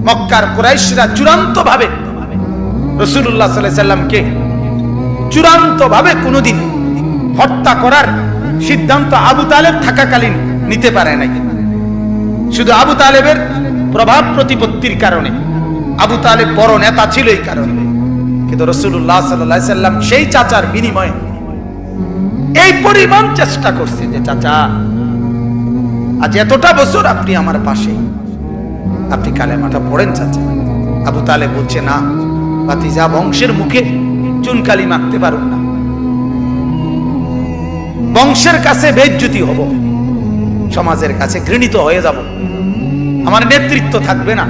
মক্কার কুরাইশরা চূড়ান্ত ভাবে রাসূলুল্লাহ সাল্লাল্লাহু আলাইহি সাল্লামকে চূড়ান্ত ভাবে কোনোদিন হত্যা করার সিদ্ধান্ত আবু তালেব থাকাকালীন নিতে পারে নাই। শুধু আবু তালেবের প্রভাব প্রতিপত্তির কারণে, আবু তালেব বড় নেতা ছিল এই কারণে। কিন্তু রাসূলুল্লাহ সাল্লাল্লাহু আলাইহি সাল্লাম সেই চাচার বিনিময়ে এই পরিমাণ চেষ্টা করছে যে চাচা আজ এতটা বছর আপনি আমার পাশে, আপনি কালেমাটা পড়েন চাচা। আবু তালেব বলছে না ভাতিজা, বংশের মুখে চুনকালি মাখতে পারুন না, বংশের কাছে বেইজ্জতি হব, সমাজের কাছে ঘৃণিত হয়ে যাব, আমার নেতৃত্ব থাকবে না,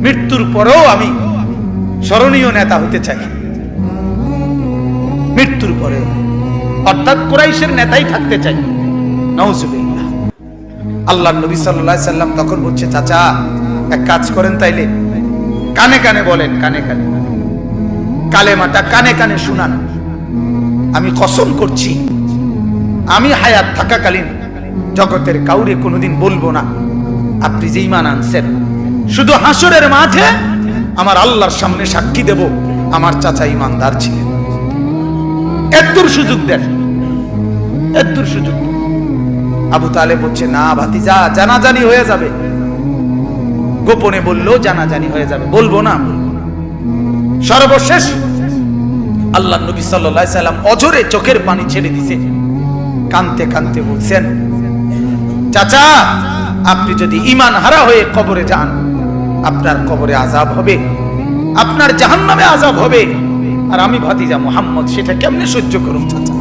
মৃত্যুর পরেও আমি স্মরণীয় নেতা হতে চাই, মৃত্যুর পরেও, অর্থাৎ কুরাইশের নেতাই থাকতে চাই। নাউজুবিল্লাহ। আল্লাহর নবী সাল্লাল্লাহু আলাইহি সাল্লাম তখন বলছে চাচা এক কাজ করেন, তাইলে কানে কানে বলেন, কানে কানে কালেমাটা কানে কানে শুনান। আমি কসম করছি আমি হায়াত থাকাকালীন জগতের কাউরে কোনোদিন বলবো না আপনি যে ঈমান আনছেন, শুধু হাসরের মাঠে আমার আল্লাহর সামনে সাক্ষী দেব আমার চাচা ঈমানদার ছিলেন। এতদূর সুযোগ দেন, এতদূর সুযোগ। আবু তালেব বলছে না ভাতিজা, জানাজানি হয়ে যাবে, গোপনে বললেও জানাজানি হয়ে যাবে, বলবো না। সর্বশেষ আল্লাহর নবী সাল্লাল্লাহু আলাইহি সাল্লাম অঝরে চোখের পানি ছেড়ে দিয়েছে, কাঁদতে কাঁদতে বলছেন চাচা আপনি যদি ঈমান হারা হয়ে কবরে যান, আপনার কবরে আযাব হবে, আপনার জাহান্নামে আযাব হবে, আর আমি ভাতিজা মুহাম্মদ সেটা কেমনে সহ্য করুন চাচা?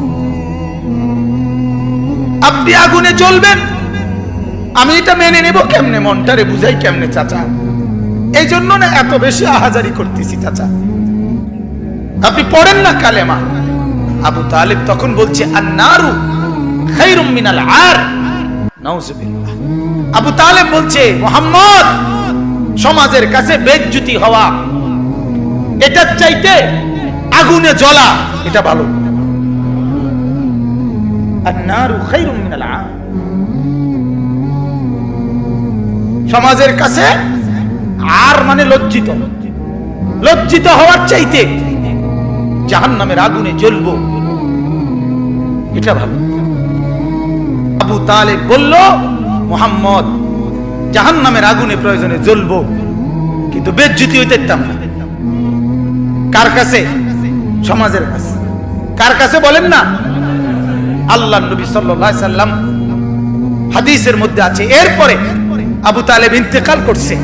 আপনি আগুনে জ্বলবেন, আমি এটা মেনে নেব কেমনে, মনটারে বুঝাই কেমনে চাচা? এই জন্য না এত বেশি আহাজারি করতেছি চাচা, আপনি পড়েন না কালেমা। আবু তালেব তখন বলছে আন-নারু খায়রুম মিনাল আর। নাউজুবিল্লাহ। আবু তালেব বলছে মুহাম্মদ, সমাজের কাছে বেইজ্জতি হওয়া এটার চাইতে আগুনে জ্বলা এটা ভালো। আন-নারু খায়রুম মিনাল আর। সমাজের কাছে আর মানে লজ্জিত, লজ্জিত হওয়ার চাইতে জাহান্নামের আগুনে জ্বলবো এটা ভালো। আবু তালেব বলল মুহাম্মদ জাহান্নামের আগুনে প্রয়োজনে জ্বলবো, কিন্তু বেইজ্জতি হইতে দিতাম না। কার কাছে? সমাজের কাছে। কার কাছে বলেন না? আল্লাহর নবী সাল্লাল্লাহু আলাইহি সাল্লাম হাদিসের মধ্যে আছে এরপরে আবু তালেব ইন্তেকাল করছে।